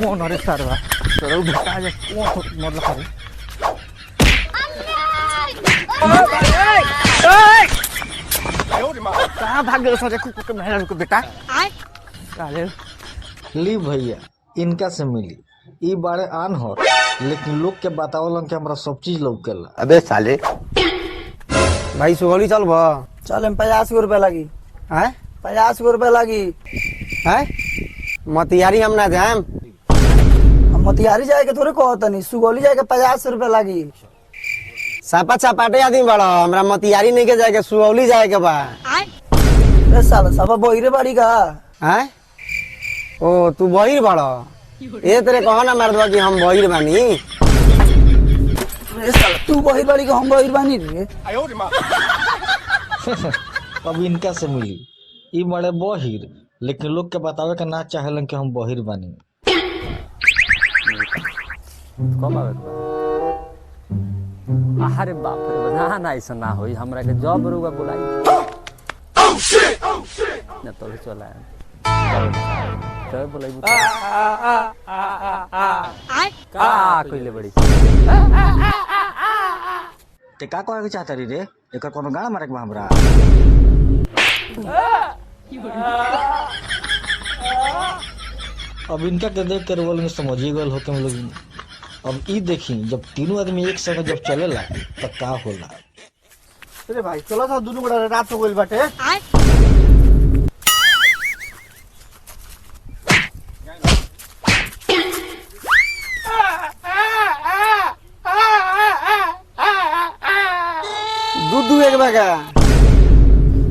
कौन अरे सरवा तोरा बता जे कौन मतलब करे कहाँ भाग गए सारे कुकुर के मेहरा को बेटा काले ली भैया इनका से मिली ई बारे आन हो लेकिन लोग के बतावलन कि हमरा सब चीज लौकेला। अबे साले भाई सुगोली चल बा चल हम 50 रुपए लगी हैं 50 रुपए लगी हैं मतियारी हम ना जाम हम मोतिहारी जाए के थोड़े कहत नहीं सुगौली जाए के 50 रुपए लगी। सापा चपाटे आदमी बड़ा हमरा मतियारी नहीं के जाए के सुगौली जाए के बा अरे साला सब बहिरे बाड़ी का हैं ओ तू बहिर बड़ा ए तेरे कहो ना मर्दवा कि हम बहिर बानी अरे साला तू बहिर बाड़ी का हम बहिर बानी रे। अब इनका से मिली ई बड़े बहिर लेकिन लोग के बतावे के ना चाहेलन कि हम बहिर बानी। अरे बाप रे ना ना ऐसा ना होई हमरा के जब रुआ बुलाई ना तो चला चल बुलाई का कइले बड़ी ते का कहे के चाहता रे एकर कोनो गाना मारे के बा हमरा। अब इनका के देख कर बोल में समझिए गल होते हम लोग। अब ई देखी जब तीनों आदमी एक संग जब चलेला तो का होला। अरे भाई चलो सा दोनों बड़ा रात हो गइल बाटे दूध दूहे के बा का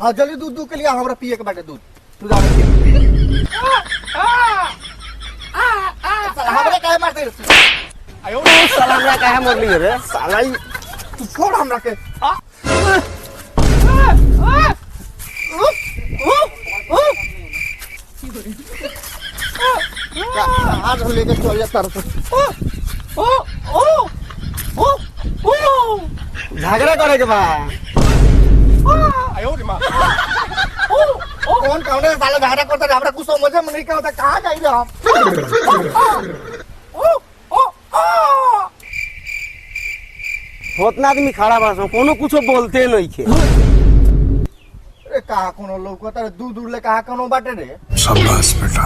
हां जल्दी दूध के लिए हमरा पिए के बाटे दूध तू जा साला हमरा काहे मारते रे साला हमरा काहे मोरली रे साला तू छोड़ हमरा के हाथ लेके चल जा तार झगड़ा करे के बा कौन कौन साला झगड़ा करता है हमरा कुछ समझ में नहीं होता कहां जाई रे हम उतना आदमी खड़ा बा कोनो कुछो बोलते नहीं खे अरे कहा कोनो लौकता रे दूर दूर ले कहा कोनो बाटे रे शाबाश बेटा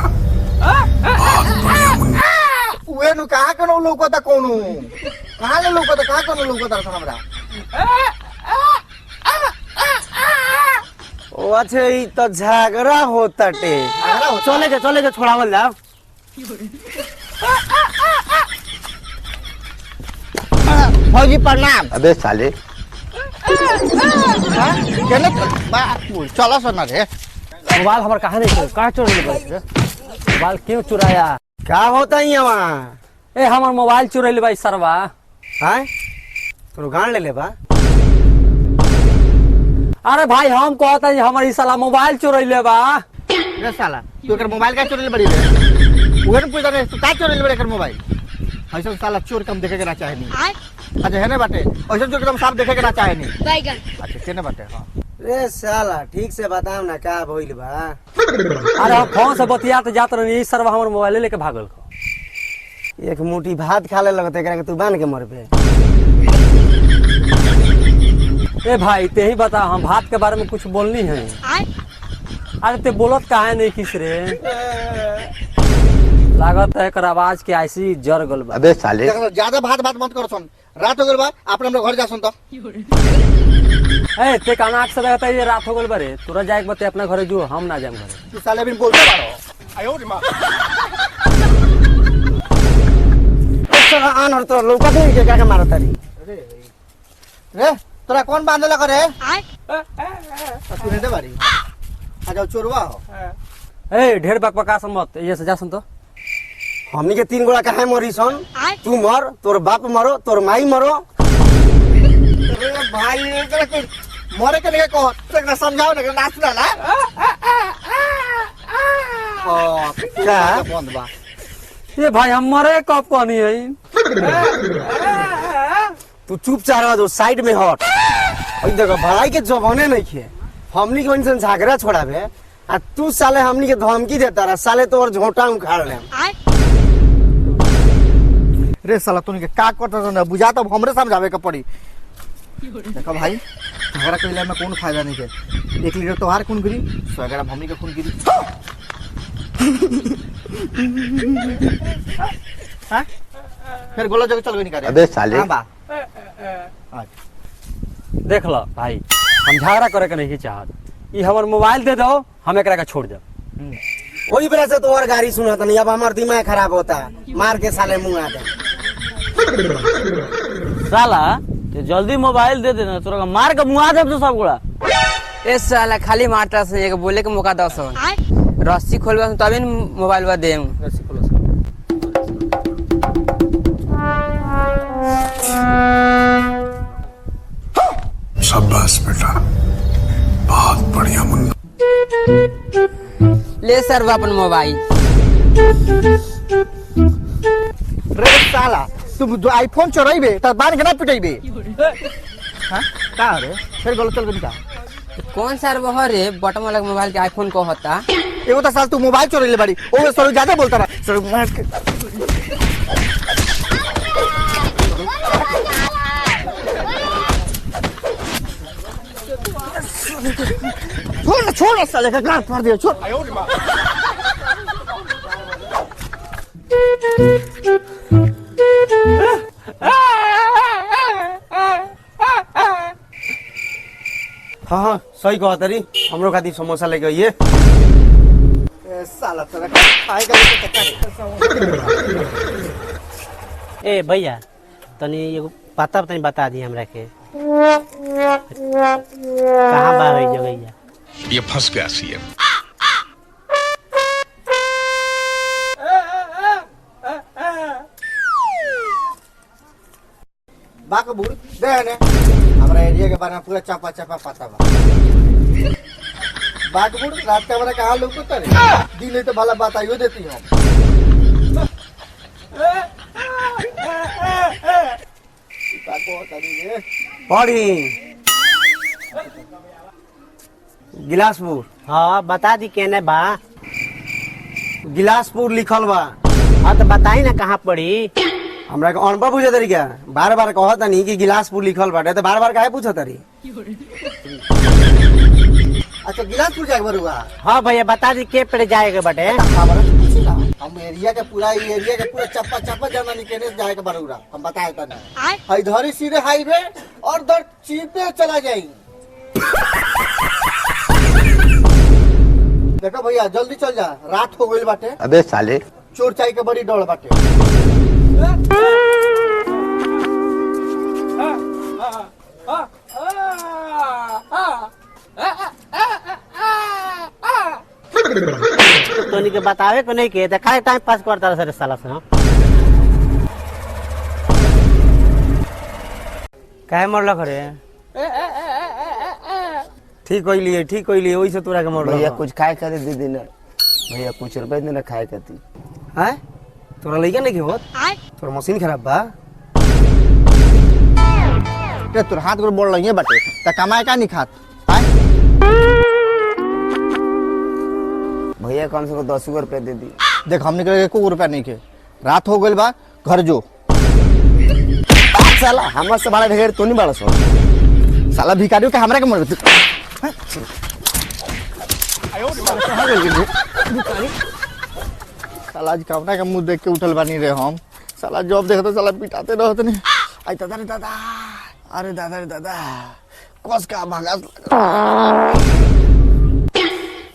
बहुत बढ़िया मुन्ना उहे नु कहा कोनो लौकता कोनो कहां ले लौकता कहा कोनो लौकता रे हमरा ओ अच्छे ई तो झगड़ा होताटे चले के छोड़ावल जाओ फौजी प्रणाम। अबे साले केने चला सना रे मोबाइल हमार कहां नहीं कहां चोरी ले रे मोबाइल क्यों चुराया क्या होता है यहाँ ए हमार मोबाइल चुरैले भाई सरवा हैं तो गान ले बा अरे भाई हम कहता है हमारी साला मोबाइल चुरैले बा रे साला तू एकर मोबाइल का चोरी बड़ी रे उहे न पूछा रे तू का चोरी ले एकर मोबाइल ऐसा साला चोर कम देखे के ना चाहे नहीं अच्छा है ना बाटे ऐसा चोर कम साफ देखे के ना चाहे नहीं बैगन अच्छा केने बाटे हां रे साला ठीक से बताओ ना क्या भइल बा अरे हम फोन से बतियात जात रही सरवा हमार मोबाइल लेके भागल एक मुट्ठी भात खा ले लगत एकरा के तू बांध के मरबे ए भाई ते ही बता हम भात के बारे में कुछ बोलनी है अरे ते बोलत काहे नहीं किस रे लागत है कर आवाज के ऐसी जर गल बा अबे साले ज्यादा भात भात मत कर सुन रात हो गइल बा अपने हम घर जा सुन तो ए ते काना से रहता है ये रात हो गल बारे तोरा जाए के बते अपना घरे जो हम ना जाम घरे तू साले बिन बोलते बारो आयो रे मां साला आन और तो लौका दे के क्या मारत तारी रे तोरा कौन बांधला करे तू ने दे बारी आ जाओ चोरवा हो ए ढेर बकबका मत ये से जा सुन तो हमनी के 3 गोला काहे मरी सन तू मर तोर बाप मरो तोर माई मरो अरे भाई एकरा के मरे के लिए कहो एकरा समझाओ ना नाच ना ना ओ क्या बंद बा ये भाई हम मरे कब कहनी है तू चुपचाप रह जो साइड में हट ओई देखो भाई के जवाने नहीं खे हमनी के इंसान सागरा छोड़ाबे आ तू साले हमनी के धमकी देता रहा साले तोर झोंटा उखाड़ ले। रे साला तू के का करता ना बुझा तब हमरे समझावे के पड़ी। देखो भाई झगड़ा कइले में कोनो फायदा नहीं के। 1 लीटर तोहार खून गिरी 100 ग्राम हमनी के खून गिरी। हां फिर गोला जगह चल गई निकाले। अबे साले हां बा देख लो भाई, हम झगड़ा करे के नहीं चाहत। ई हमर मोबाइल दे दो, हम एकरा के छोड़ दे। वही वजह से तो और गाड़ी सुनत नहीं, अब हमार दिमाग खराब होता है, मार के साले मुंह आ दे। साला तो जल्दी मोबाइल दे देना, तोरा मार के मुआ दे तो सब गोड़ा। ए साला खाली मारता से एक बोले के मौका दो सो रस्सी खोलबा तभी न मोबाइल बा देम। शाबाश बेटा, बहुत बढ़िया मुन्ना। ले सर वो अपन मोबाइल। रे साला तुम जो आईफोन चोराइबे त बान के ना पिटाइबे। हां का रे फिर गोला चल गई निकाल। कौन सर वो रे बटन वाला मोबाइल के आईफोन को होता। एगो तो साल तू मोबाइल चोरैले बाड़ी ओ सर ज्यादा बोलता रहा सर मार के। छोड़ साले का गांठ मार दिया छोड़। हाँ सही कहा तरी, हमरो खातिर समोसा लेके आइए। साला तेरा खाएगा ए भैया तनी एगो पता तनी बता दी हमरा के, कहाँ बा है जगह? ये फंस गया सीएम। बाक बुड़ दे ने हमरा एरिया के बारे में पूरा चापा चापा पता बा। बाक बुड़ रात का बड़ा कहां लोग तो रे दिन तो भला बात आइयो देती हम। बाको तनी रे पढ़ी गिलासपुर। हाँ बता दी केने बा। गिलासपुर लिखल बा। हाँ तो बताई ना कहाँ पड़ी। हमरा के अनपढ़ पूछे तरी क्या? बार बार कहत नहीं कि गिलासपुर लिखल बाटे, तो बार बार काहे पूछत तरी? अच्छा गिलासपुर जाके बरुआ। हाँ भैया बता दी के पे जाएगा बटे। हमरा से पूछिला हम एरिया के पूरा चप्पा चप्पा जाना निकले जाए के बरुआ हम बताए तने। हाय धरी सीधे हाईवे और दर चीपे चला जाई। देखो भैया जल्दी चल जा, रात हो गई बाटे। अबे साले चोर चाय के बड़ी डोड़ बाटे। तोनी के बतावे को नहीं के काहे टाइम पास करता रहा सर साला से। काहे मरल करे? ठीक होइली वही से तोरा के मोड़ भैया कुछ खाए खातिर दे देना भैया, कुछ रुपए देना खाए खातिर। हैं तोरा लइका नहीं के होत? तोरा मशीन खराब बा। ते तोर हाथ गोड़ बोल लइए बाटे त कमाए का नहीं खात। भैया कम से कम 10 रुपए दे दी। देख हमने के 1 रुपया नहीं के, रात हो गई बा घर जो। साला हमर से बड़ा ढेर तो नहीं बड़ा सो। साला भिखारियों के हमरा के मर दे। साला आज कवना के मुंह देख के उठल बानी रे हम। साला जॉब देखते साला पिटाते रहत नहीं। आई दादा रे दादा, अरे दादा रे दादा कस का भागा।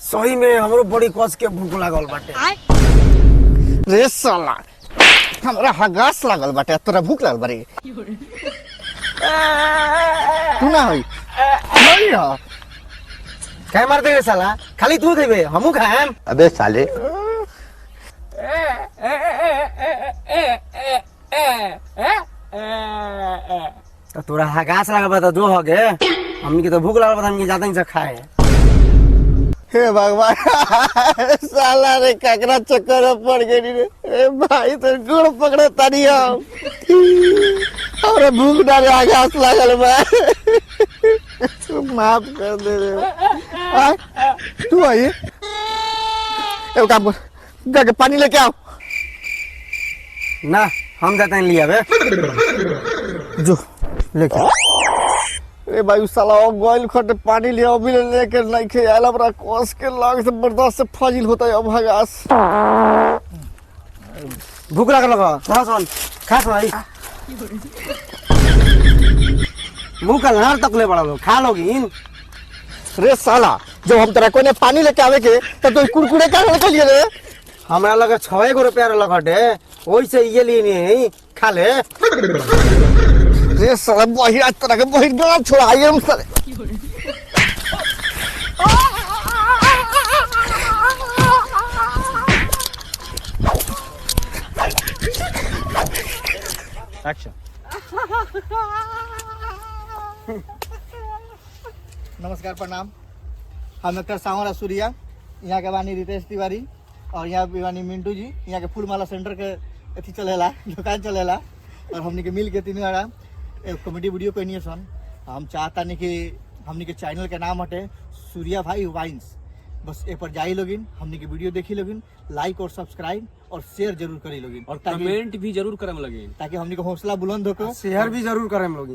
सही में हमरो बड़ी कस के भूख लागल बाटे। रे साला हमरा हगास लागल बाटे, तोरा भूख लागल बारे। तू ना होई नहीं हो काहे मारते रे साला? खाली तू खइबे हमहू खाएम। अबे साले तो तोरा हगास लागल बा तो जो हो गे, हमनी के तो भूख लागल बा, हमनी जाते ही से खाए। हे भगवान साला रे ककरा चक्कर में पड़ गई रे ए भाई तो गुड़ पकड़े तारी हम हमरे भूख डाले आगास लागल बा माफ कर दे रे आ तू आई ए काम कर जाके पानी लेके आओ ना हम जाते हैं लिया बे जो लेके ए भाई साला गोइल खट पानी ले अभी लेके नहीं खे आला बड़ा कोस के लाग से बर्दाश्त से फाजिल होता है अब भगास भूख लगा खा सुन खा भाई मुंह का लार तक ले बड़ा लो खा लोगी रे साला जब हम तेरा कोने पानी लेके आवे के तब तो कुरकुरे का लेके लिए रे हमरा लगा 6 रुपया लगटे वैसे ये लिए नहीं खा ले रे साला बहिर आज तरह के बहिर गला छोड़ा आइए हम साले एक्शन। नमस्कार प्रणाम हम डॉक्टर सांवरा सूर्या यहाँ के बानी रितेश तिवारी और यहाँ पे बानी मिंटू जी यहाँ के फूलमाला सेंटर के अथी चलेला दुकान चलेला और हमनी के मिल के तीनों आरा एक कॉमेडी वीडियो को नहीं सन हम चाहता नहीं कि हमनी के चैनल के नाम हटे सूर्या भाई वाइन्स बस ए पर जाई लोगिन हमनी के वीडियो देखी लोगिन लाइक और सब्सक्राइब और शेयर जरूर करी लोगिन और कमेंट भी जरूर करम लगे ताकि हमनी को हौसला बुलंद होकर शेयर भी जरूर करें हम लोग